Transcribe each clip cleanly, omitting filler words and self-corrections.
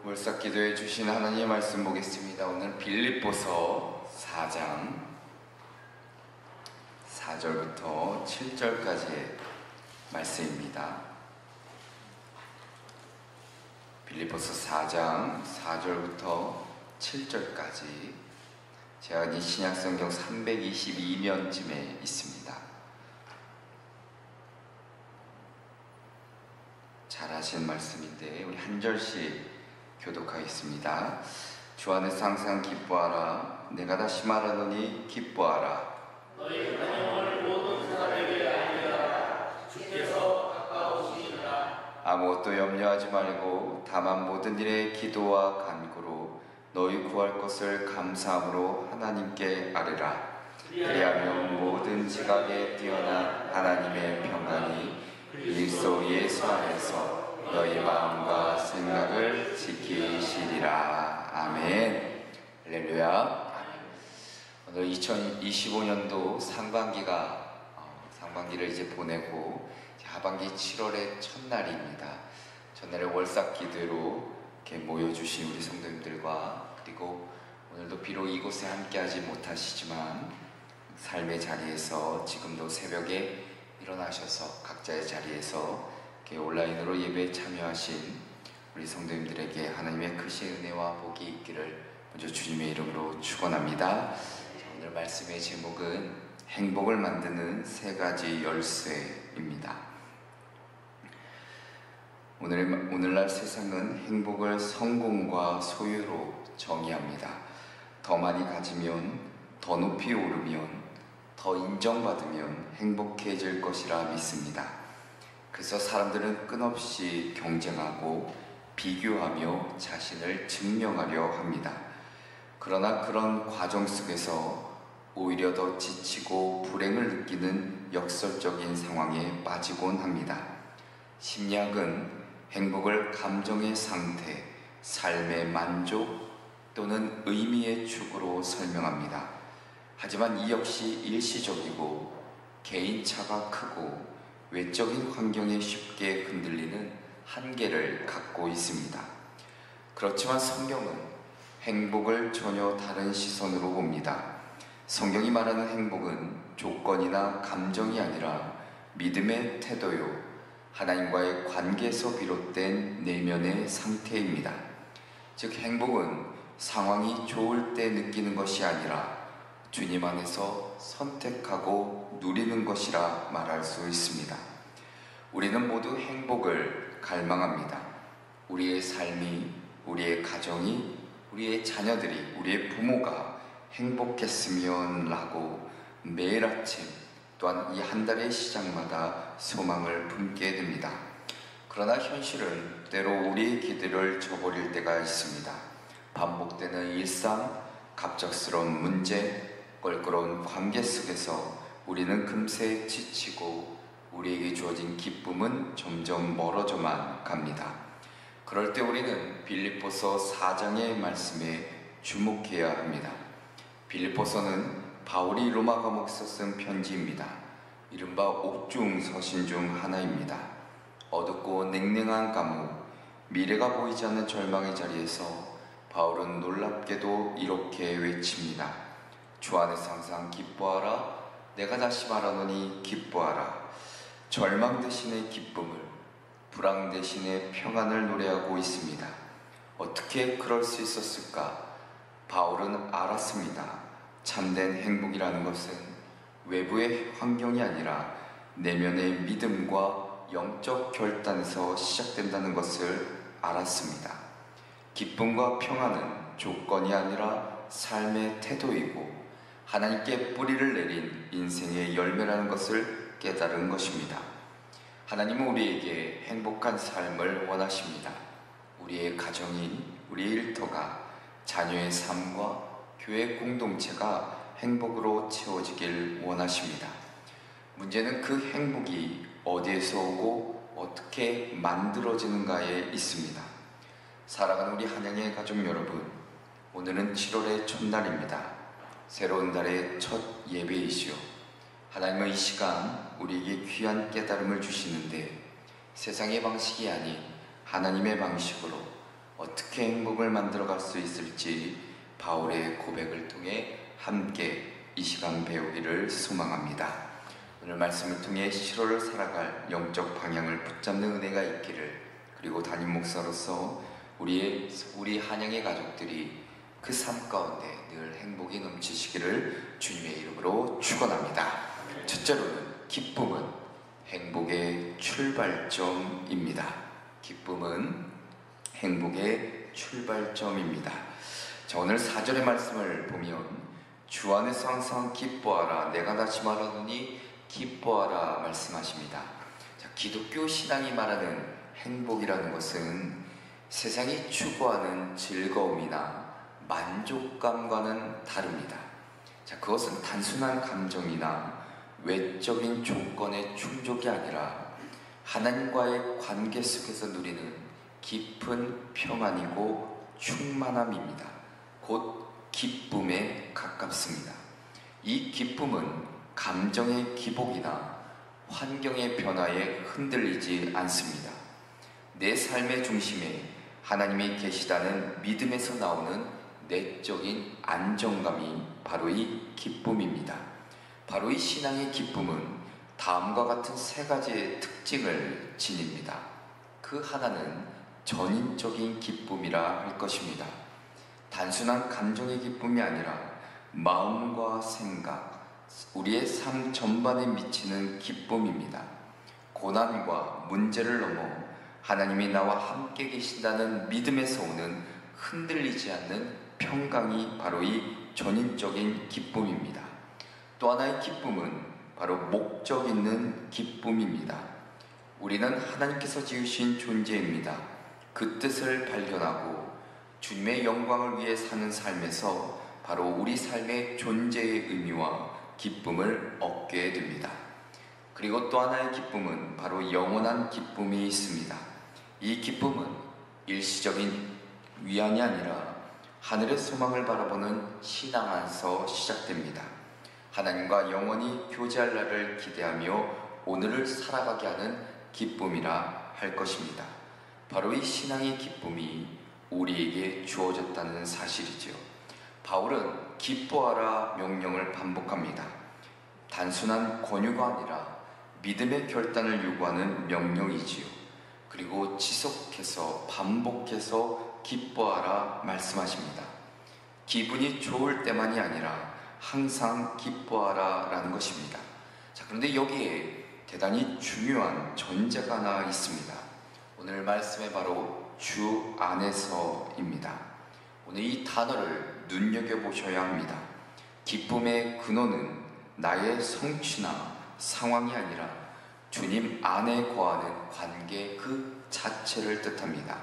몰삭 기도해 주신 하나님의 말씀 보겠습니다. 오늘 빌립보서 4장 4절부터 7절까지의 말씀입니다. 빌립보서 4장 4절부터 7절까지 제가 이 신약성경 322면쯤에 있습니다. 잘하신 말씀인데 우리 한 절씩 교독하겠습니다. 주 안에서 항상 기뻐하라. 내가 다시 말하노니 기뻐하라. 너희 간영을 모든 사람에게 알리라. 주께서 가까우시니라. 아무것도 염려하지 말고 다만 모든 일에 기도와 간구로 너희 구할 것을 감사함으로 하나님께 아뢰라. 그리하면 모든 지각에 뛰어난 하나님의 평강이 그리스도 예수 안에서 너희 마음과 생각을 지키시리라. 아멘. 할렐루야. 오늘 2025년도 상반기를 이제 보내고 하반기 7월의 첫날입니다. 첫날에 월삭 기도로 이렇게 모여주신 우리 성도님들과, 그리고 오늘도 비록 이곳에 함께하지 못하시지만 삶의 자리에서 지금도 새벽에 일어나셔서 각자의 자리에서 이렇게 온라인으로 예배에 참여하신 우리 성도님들에게 하나님의 크신 은혜와 복이 있기를 먼저 주님의 이름으로 축원합니다. 오늘 말씀의 제목은 행복을 만드는 세 가지 열쇠입니다. 오늘날 세상은 행복을 성공과 소유로 정의합니다. 더 많이 가지면, 더 높이 오르면, 더 인정받으면 행복해질 것이라 믿습니다. 그래서 사람들은 끊없이 경쟁하고 비교하며 자신을 증명하려 합니다. 그러나 그런 과정 속에서 오히려 더 지치고 불행을 느끼는 역설적인 상황에 빠지곤 합니다. 심리학은 행복을 감정의 상태, 삶의 만족 또는 의미의 축으로 설명합니다. 하지만 이 역시 일시적이고 개인차가 크고 외적인 환경에 쉽게 흔들리는 한계를 갖고 있습니다. 그렇지만 성경은 행복을 전혀 다른 시선으로 봅니다. 성경이 말하는 행복은 조건이나 감정이 아니라 믿음의 태도요, 하나님과의 관계에서 비롯된 내면의 상태입니다. 즉 행복은 상황이 좋을 때 느끼는 것이 아니라 주님 안에서 선택하고 누리는 것이라 말할 수 있습니다. 우리는 모두 행복을 갈망합니다. 우리의 삶이, 우리의 가정이, 우리의 자녀들이, 우리의 부모가 행복했으면 하고 매일 아침 또한 이 한 달의 시작마다 소망을 품게 됩니다. 그러나 현실은 때로 우리의 기대를 저버릴 때가 있습니다. 반복되는 일상, 갑작스러운 문제, 껄끄러운 관계 속에서 우리는 금세 지치고 우리에게 주어진 기쁨은 점점 멀어져만 갑니다. 그럴 때 우리는 빌립보서 4장의 말씀에 주목해야 합니다. 빌립보서는 바울이 로마 감옥에서 쓴 편지입니다. 이른바 옥중 서신 중 하나입니다. 어둡고 냉랭한 감옥, 미래가 보이지 않는 절망의 자리에서 바울은 놀랍게도 이렇게 외칩니다. 주 안에서 항상 기뻐하라. 내가 다시 말하노니 기뻐하라. 절망 대신의 기쁨을, 불안 대신의 평안을 노래하고 있습니다. 어떻게 그럴 수 있었을까? 바울은 알았습니다. 참된 행복이라는 것은 외부의 환경이 아니라 내면의 믿음과 영적 결단에서 시작된다는 것을 알았습니다. 기쁨과 평안은 조건이 아니라 삶의 태도이고 하나님께 뿌리를 내린 인생의 열매라는 것을 깨달은 것입니다. 하나님은 우리에게 행복한 삶을 원하십니다. 우리의 가정이, 우리의 일터가, 자녀의 삶과 교회 공동체가 행복으로 채워지길 원하십니다. 문제는 그 행복이 어디에서 오고 어떻게 만들어지는가에 있습니다. 사랑하는 우리 한양의 가족 여러분, 오늘은 7월의 첫날입니다. 새로운 달의 첫 예배이시오. 하나님은 이 시간 우리에게 귀한 깨달음을 주시는데 세상의 방식이 아닌 하나님의 방식으로 어떻게 어떻게 행복을 만들어갈 수 있을지 바울의 고백을 통해 함께 이 시간 배우기를 소망합니다. 오늘 말씀을 통해 시로를 살아갈 영적 방향을 붙잡는 은혜가 있기를, 그리고 담임 목사로서 우리 한영의 가족들이 그 삶 가운데 늘 행복이 넘치시기를 주님의 이름으로 축원합니다. 첫째로는 기쁨은 행복의 출발점입니다. 기쁨은 행복의 출발점입니다. 자, 오늘 4절의 말씀을 보면 주 안에서 항상 기뻐하라, 내가 다시 말하노니 기뻐하라 말씀하십니다. 자, 기독교 신앙이 말하는 행복이라는 것은 세상이 추구하는 즐거움이나 만족감과는 다릅니다. 자, 그것은 단순한 감정이나 외적인 조건의 충족이 아니라 하나님과의 관계 속에서 누리는 깊은 평안이고 충만함입니다. 곧 기쁨에 가깝습니다. 이 기쁨은 감정의 기복이나 환경의 변화에 흔들리지 않습니다. 내 삶의 중심에 하나님이 계시다는 믿음에서 나오는 내적인 안정감이 바로 이 기쁨입니다. 바로 이 신앙의 기쁨은 다음과 같은 세 가지의 특징을 지닙니다. 그 하나는 전인적인 기쁨이라 할 것입니다. 단순한 감정의 기쁨이 아니라 마음과 생각, 우리의 삶 전반에 미치는 기쁨입니다. 고난과 문제를 넘어 하나님이 나와 함께 계신다는 믿음에서 오는 흔들리지 않는 평강이 바로 이 전인적인 기쁨입니다. 또 하나의 기쁨은 바로 목적 있는 기쁨입니다. 우리는 하나님께서 지으신 존재입니다. 그 뜻을 발견하고 주님의 영광을 위해 사는 삶에서 바로 우리 삶의 존재의 의미와 기쁨을 얻게 됩니다. 그리고 또 하나의 기쁨은 바로 영원한 기쁨이 있습니다. 이 기쁨은 일시적인 위안이 아니라 하늘의 소망을 바라보는 신앙 안에서 시작됩니다. 하나님과 영원히 교제할 날을 기대하며 오늘을 살아가게 하는 기쁨이라 할 것입니다. 바로 이 신앙의 기쁨이 우리에게 주어졌다는 사실이지요. 바울은 기뻐하라 명령을 반복합니다. 단순한 권유가 아니라 믿음의 결단을 요구하는 명령이지요. 그리고 지속해서 반복해서 기뻐하라 말씀하십니다. 기분이 좋을 때만이 아니라 항상 기뻐하라 라는 것입니다. 자, 그런데 여기에 대단히 중요한 전제가 하나 있습니다. 오늘 말씀에 바로 주 안에서입니다. 오늘 이 단어를 눈여겨보셔야 합니다. 기쁨의 근원은 나의 성취나 상황이 아니라 주님 안에 거하는 관계 그 자체를 뜻합니다.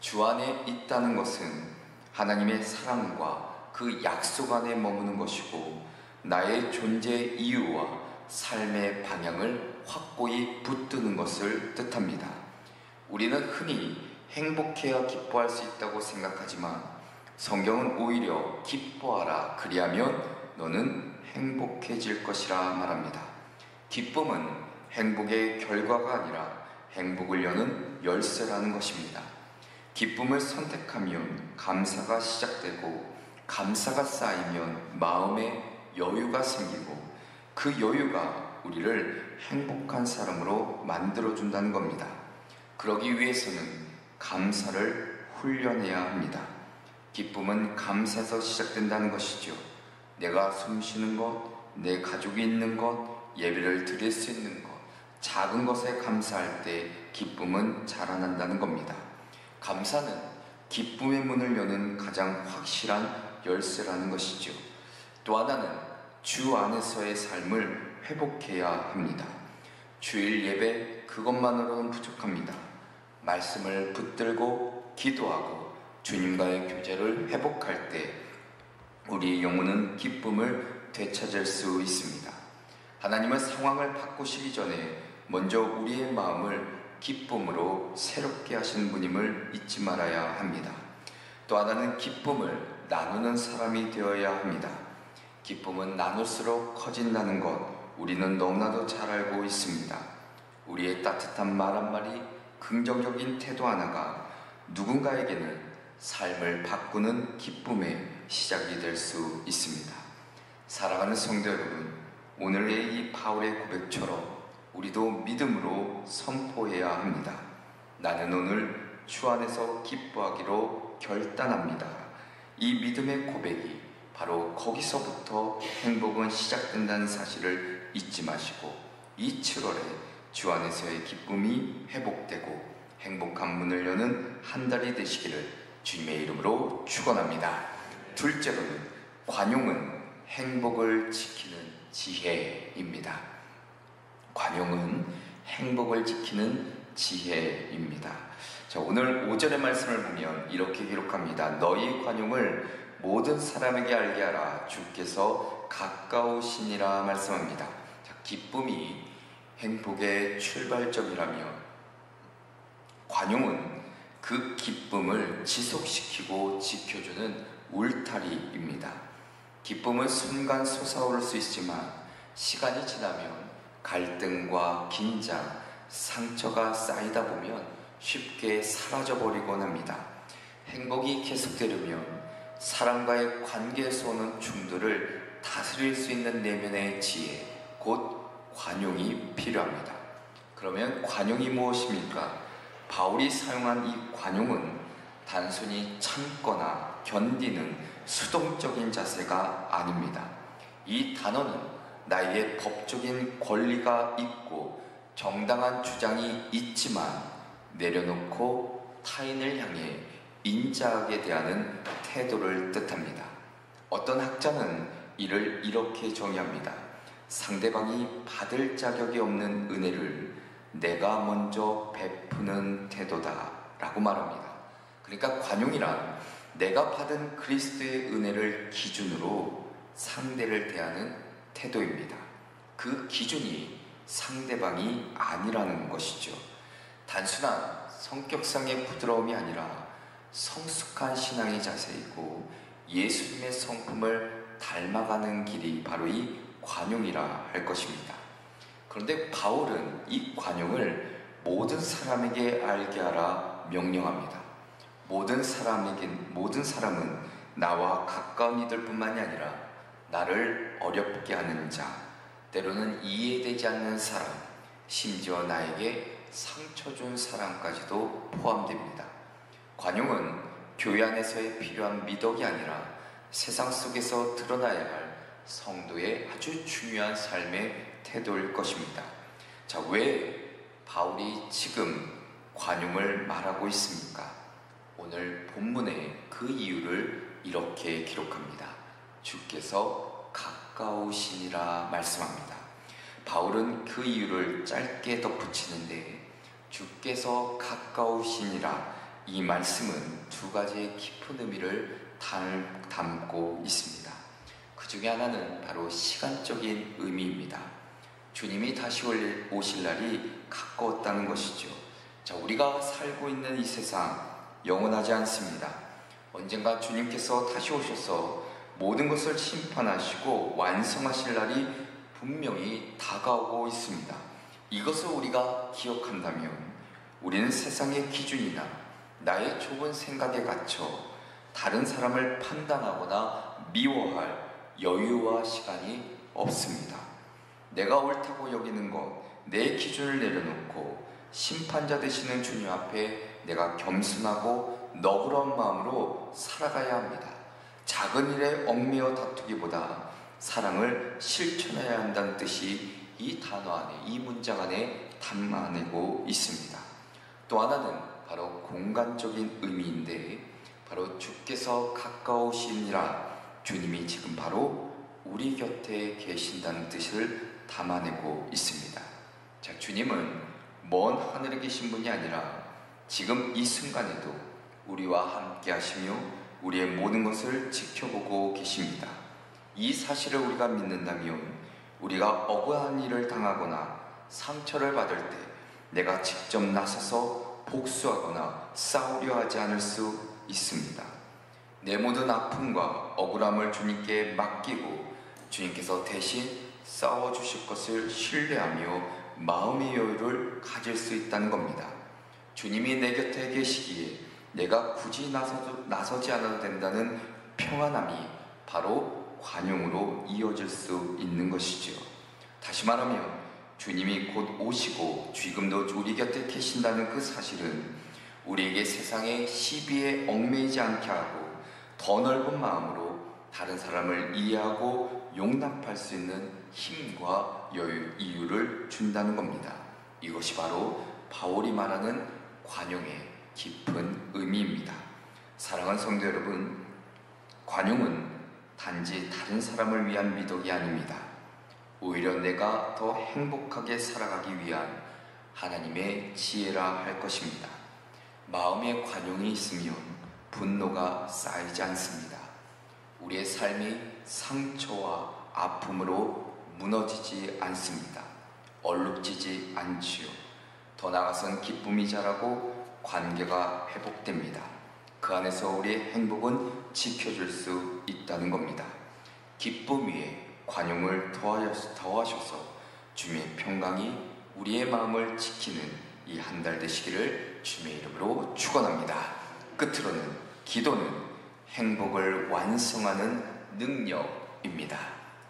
주 안에 있다는 것은 하나님의 사랑과 그 약속 안에 머무는 것이고 나의 존재의 이유와 삶의 방향을 확고히 붙드는 것을 뜻합니다. 우리는 흔히 행복해야 기뻐할 수 있다고 생각하지만 성경은 오히려 기뻐하라, 그리하면 너는 행복해질 것이라 말합니다. 기쁨은 행복의 결과가 아니라 행복을 여는 열쇠라는 것입니다. 기쁨을 선택하면 감사가 시작되고 감사가 쌓이면 마음에 여유가 생기고 그 여유가 우리를 행복한 사람으로 만들어준다는 겁니다. 그러기 위해서는 감사를 훈련해야 합니다. 기쁨은 감사에서 시작된다는 것이죠. 내가 숨 쉬는 것, 내 가족이 있는 것, 예배를 드릴 수 있는 것, 작은 것에 감사할 때 기쁨은 자라난다는 겁니다. 감사는 기쁨의 문을 여는 가장 확실한 열쇠라는 것이죠. 또 하나는 주 안에서의 삶을 회복해야 합니다. 주일 예배 그것만으로는 부족합니다. 말씀을 붙들고 기도하고 주님과의 교제를 회복할 때 우리의 영혼은 기쁨을 되찾을 수 있습니다. 하나님은 상황을 바꾸시기 전에 먼저 우리의 마음을 기쁨으로 새롭게 하신 분임을 잊지 말아야 합니다. 또 하나는 기쁨을 나누는 사람이 되어야 합니다. 기쁨은 나눌수록 커진다는 것 우리는 너무나도 잘 알고 있습니다. 우리의 따뜻한 말 한마디, 긍정적인 태도 하나가 누군가에게는 삶을 바꾸는 기쁨의 시작이 될 수 있습니다. 사랑하는 성도 여러분, 오늘의 이 바울의 고백처럼 우리도 믿음으로 선포해야 합니다. 나는 오늘 주 안에서 기뻐하기로 결단합니다. 이 믿음의 고백이 바로 거기서부터 행복은 시작된다는 사실을 잊지 마시고 이 7월에 주 안에서의 기쁨이 회복되고 행복한 문을 여는 한 달이 되시기를 주님의 이름으로 축원합니다. 둘째로는 관용은 행복을 지키는 지혜입니다. 관용은 행복을 지키는 지혜입니다. 자, 오늘 5절의 말씀을 보면 이렇게 기록합니다. 너희 관용을 모든 사람에게 알게 하라. 주께서 가까우시니라 말씀합니다. 자, 기쁨이 행복의 출발점이라면 관용은 그 기쁨을 지속시키고 지켜주는 울타리입니다. 기쁨은 순간 솟아오를 수 있지만 시간이 지나면 갈등과 긴장, 상처가 쌓이다 보면 쉽게 사라져버리곤 합니다. 행복이 계속되려면 사람과의 관계에서 오는 충돌을 다스릴 수 있는 내면의 지혜, 곧 관용이 필요합니다. 그러면 관용이 무엇입니까? 바울이 사용한 이 관용은 단순히 참거나 견디는 수동적인 자세가 아닙니다. 이 단어는 나에게 법적인 권리가 있고 정당한 주장이 있지만 내려놓고 타인을 향해 인자하게 대하는 태도를 뜻합니다. 어떤 학자는 이를 이렇게 정의합니다. 상대방이 받을 자격이 없는 은혜를 내가 먼저 베푸는 태도다 라고 말합니다. 그러니까 관용이란 내가 받은 그리스도의 은혜를 기준으로 상대를 대하는 태도입니다. 그 기준이 상대방이 아니라는 것이죠. 단순한 성격상의 부드러움이 아니라 성숙한 신앙의 자세이고 예수님의 성품을 닮아가는 길이 바로 이 관용이라 할 것입니다. 그런데 바울은 이 관용을 모든 사람에게 알게 하라 명령합니다. 모든 사람은 나와 가까운 이들뿐만이 아니라 나를 어렵게 하는 자, 때로는 이해되지 않는 사람, 심지어 나에게 상처 준 사람까지도 포함됩니다. 관용은 교회 안에서의 필요한 미덕이 아니라 세상 속에서 드러나야 할 성도의 아주 중요한 삶의 태도일 것입니다. 자, 왜 바울이 지금 관용을 말하고 있습니까? 오늘 본문에 그 이유를 이렇게 기록합니다. 주께서 가까우시니라 말씀합니다. 바울은 그 이유를 짧게 덧붙이는데 주께서 가까우시니라 이 말씀은 두 가지의 깊은 의미를 담고 있습니다. 그 중에 하나는 바로 시간적인 의미입니다. 주님이 다시 오실 날이 가까웠다는 것이죠. 자, 우리가 살고 있는 이 세상 영원하지 않습니다. 언젠가 주님께서 다시 오셔서 모든 것을 심판하시고 완성하실 날이 분명히 다가오고 있습니다. 이것을 우리가 기억한다면 우리는 세상의 기준이나 나의 좁은 생각에 갇혀 다른 사람을 판단하거나 미워할 여유와 시간이 없습니다. 내가 옳다고 여기는 것, 내 기준을 내려놓고 심판자 되시는 주님 앞에 내가 겸손하고 너그러운 마음으로 살아가야 합니다. 작은 일에 얽매여 다투기보다 사랑을 실천해야 한다는 뜻이 이 단어 안에, 이 문장 안에 담아내고 있습니다. 또 하나는 바로 공간적인 의미인데 바로 주께서 가까우시니라, 주님이 지금 바로 우리 곁에 계신다는 뜻을 담아내고 있습니다. 자, 주님은 먼 하늘에 계신 분이 아니라 지금 이 순간에도 우리와 함께 하시며 우리의 모든 것을 지켜보고 계십니다. 이 사실을 우리가 믿는다면 우리가 억울한 일을 당하거나 상처를 받을 때 내가 직접 나서서 복수하거나 싸우려 하지 않을 수 있습니다. 내 모든 아픔과 억울함을 주님께 맡기고 주님께서 대신 싸워주실 것을 신뢰하며 마음의 여유를 가질 수 있다는 겁니다. 주님이 내 곁에 계시기에 내가 굳이 나서지 않아도 된다는 평안함이 바로 관용으로 이어질 수 있는 것이지요. 다시 말하면 주님이 곧 오시고 지금도 우리 곁에 계신다는 그 사실은 우리에게 세상의 시비에 얽매이지 않게 하고 더 넓은 마음으로 다른 사람을 이해하고 용납할 수 있는 힘과 이유를 준다는 겁니다. 이것이 바로 바울이 말하는 관용의 깊은 의미입니다. 사랑하는 성도 여러분, 관용은 단지 다른 사람을 위한 미덕이 아닙니다. 오히려 내가 더 행복하게 살아가기 위한 하나님의 지혜라 할 것입니다. 마음에 관용이 있으면 분노가 쌓이지 않습니다. 우리의 삶이 상처와 아픔으로 무너지지 않습니다. 얼룩지지 않지요. 더 나아가선 기쁨이 자라고 관계가 회복됩니다. 그 안에서 우리의 행복은 지켜줄 수 있다는 겁니다. 기쁨 위에 관용을 더하셔서 주님의 평강이 우리의 마음을 지키는 이 한 달 되시기를 주님의 이름으로 축원합니다. 끝으로는 기도는 행복을 완성하는 능력입니다.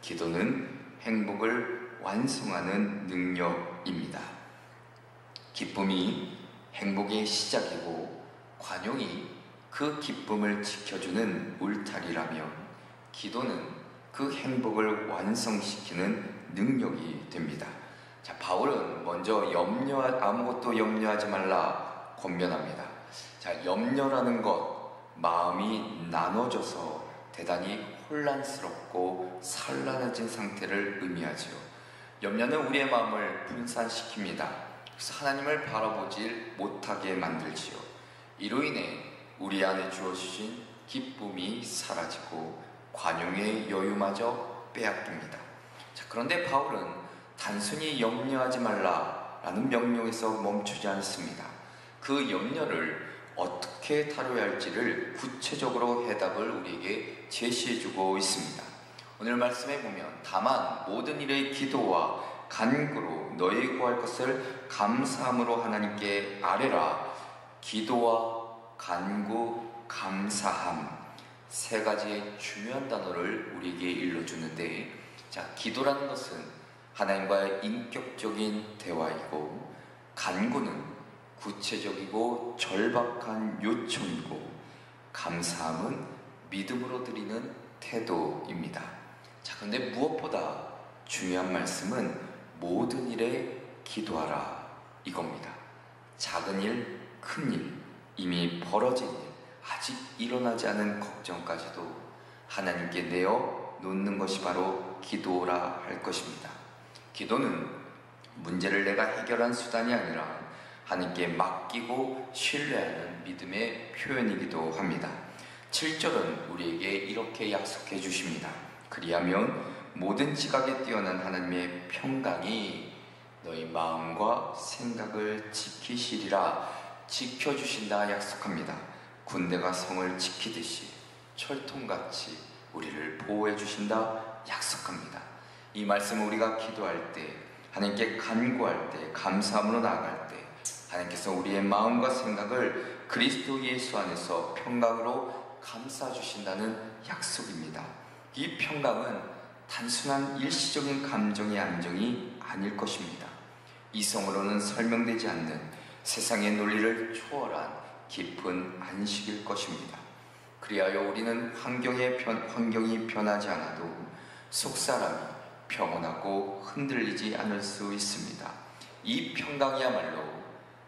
기도는 행복을 완성하는 능력입니다. 기쁨이 행복의 시작이고 관용이 그 기쁨을 지켜주는 울타리라면 기도는 그 행복을 완성시키는 능력이 됩니다. 자, 바울은 먼저 아무것도 염려하지 말라 권면합니다. 자, 염려라는 것, 마음이 나눠져서 대단히 혼란스럽고 산란해진 상태를 의미하지요. 염려는 우리의 마음을 분산시킵니다. 그래서 하나님을 바라보지 못하게 만들지요. 이로 인해 우리 안에 주어주신 기쁨이 사라지고 관용의 여유마저 빼앗깁니다. 자, 그런데 바울은 단순히 염려하지 말라라는 명령에서 멈추지 않습니다. 그 염려를 어떻게 다뤄야 할지를 구체적으로 해답을 우리에게 제시해주고 있습니다. 오늘 말씀에 보면 다만 모든 일의 기도와 간구로 너희 구할 것을 감사함으로 하나님께 아뢰라. 기도와 간구, 감사함 세 가지의 중요한 단어를 우리에게 일러주는데, 자, 기도라는 것은 하나님과의 인격적인 대화이고, 간구는 구체적이고 절박한 요청이고, 감사함은 믿음으로 드리는 태도입니다. 자, 근데 무엇보다 중요한 말씀은 모든 일에 기도하라 이겁니다. 작은 일, 큰 일, 이미 벌어진 일, 아직 일어나지 않은 걱정까지도 하나님께 내어 놓는 것이 바로 기도라 할 것입니다. 기도는 문제를 내가 해결한 수단이 아니라 하나님께 맡기고 신뢰하는 믿음의 표현이기도 합니다. 7절은 우리에게 이렇게 약속해 주십니다. 그리하면 모든 지각에 뛰어난 하나님의 평강이 너희 마음과 생각을 지키시리라. 지켜주신다 약속합니다. 군대가 성을 지키듯이 철통같이 우리를 보호해 주신다 약속합니다. 이 말씀을 우리가 기도할 때, 하나님께 간구할 때, 감사함으로 나아갈 때 하나님께서 우리의 마음과 생각을 그리스도 예수 안에서 평강으로 감싸 주신다는 약속입니다. 이 평강은 단순한 일시적인 감정의 안정이 아닐 것입니다. 이성으로는 설명되지 않는 세상의 논리를 초월한 깊은 안식일 것입니다. 그리하여 우리는 환경이 변하지 않아도 속사람이 평온하고 흔들리지 않을 수 있습니다. 이 평강이야말로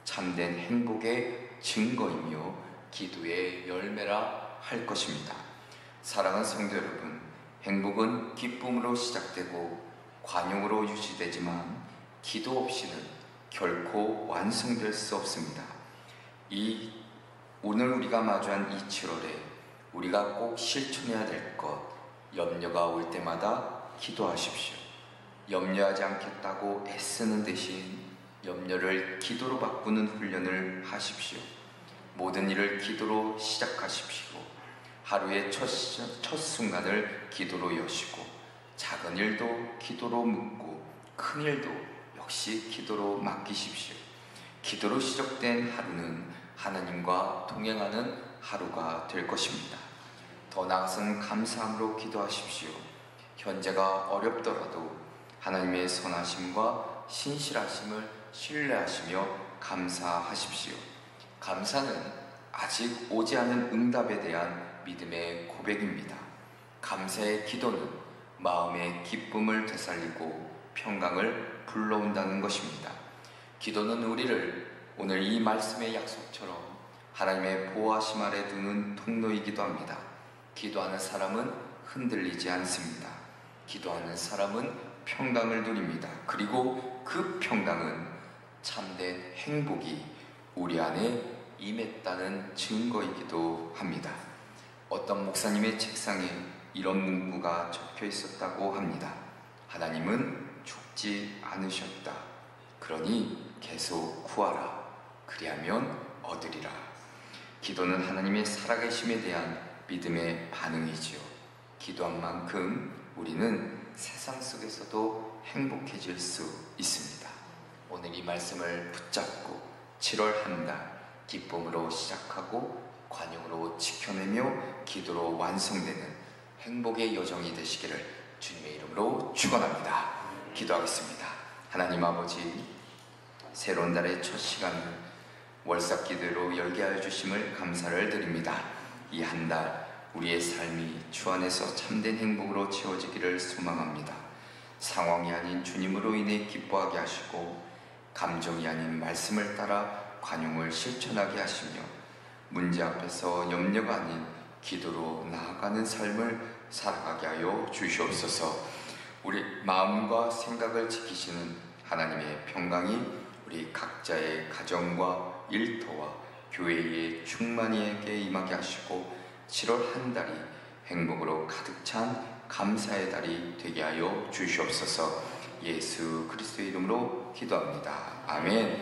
참된 행복의 증거이며 기도의 열매라 할 것입니다. 사랑하는 성도 여러분, 행복은 기쁨으로 시작되고 관용으로 유지되지만 기도 없이는 결코 완성될 수 없습니다. 오늘 우리가 마주한 이 7월에 우리가 꼭 실천해야 될 것, 염려가 올 때마다 기도하십시오. 염려하지 않겠다고 애쓰는 대신 염려를 기도로 바꾸는 훈련을 하십시오. 모든 일을 기도로 시작하십시오. 하루의 첫 순간을 기도로 여시고, 작은 일도 기도로 묻고 큰 일도 역시 기도로 맡기십시오. 기도로 시작된 하루는 하나님과 동행하는 하루가 될 것입니다. 더 나아가서는 감사함으로 기도하십시오. 현재가 어렵더라도 하나님의 선하심과 신실하심을 신뢰하시며 감사하십시오. 감사는 아직 오지 않은 응답에 대한 믿음의 고백입니다. 감사의 기도는 마음의 기쁨을 되살리고 평강을 불러온다는 것입니다. 기도는 우리를 오늘 이 말씀의 약속처럼 하나님의 보호하심 아래 두는 통로이기도 합니다. 기도하는 사람은 흔들리지 않습니다. 기도하는 사람은 평강을 누립니다. 그리고 그 평강은 참된 행복이 우리 안에 임했다는 증거이기도 합니다. 어떤 목사님의 책상에 이런 문구가 적혀 있었다고 합니다. 하나님은 죽지 않으셨다. 그러니 계속 구하라. 그리하면 얻으리라. 기도는 하나님의 살아계심에 대한 믿음의 반응이지요. 기도한 만큼 우리는 세상 속에서도 행복해질 수 있습니다. 오늘 이 말씀을 붙잡고 7월 한 달 기쁨으로 시작하고 관용으로 지켜내며 기도로 완성되는 행복의 여정이 되시기를 주님의 이름으로 축원합니다. 기도하겠습니다. 하나님 아버지, 새로운 달의 첫 시간을 월삭기도로 열게 하여 주심을 감사를 드립니다. 이 한 달 우리의 삶이 주 안에서 참된 행복으로 채워지기를 소망합니다. 상황이 아닌 주님으로 인해 기뻐하게 하시고 감정이 아닌 말씀을 따라 관용을 실천하게 하시며 문제 앞에서 염려가 아닌 기도로 나아가는 삶을 살아가게 하여 주시옵소서. 우리 마음과 생각을 지키시는 하나님의 평강이 우리 각자의 가정과 일터와 교회의 충만이에게 임하게 하시고 7월 한 달이 행복으로 가득 찬 감사의 달이 되게 하여 주시옵소서. 예수 그리스도의 이름으로 기도합니다. 아멘.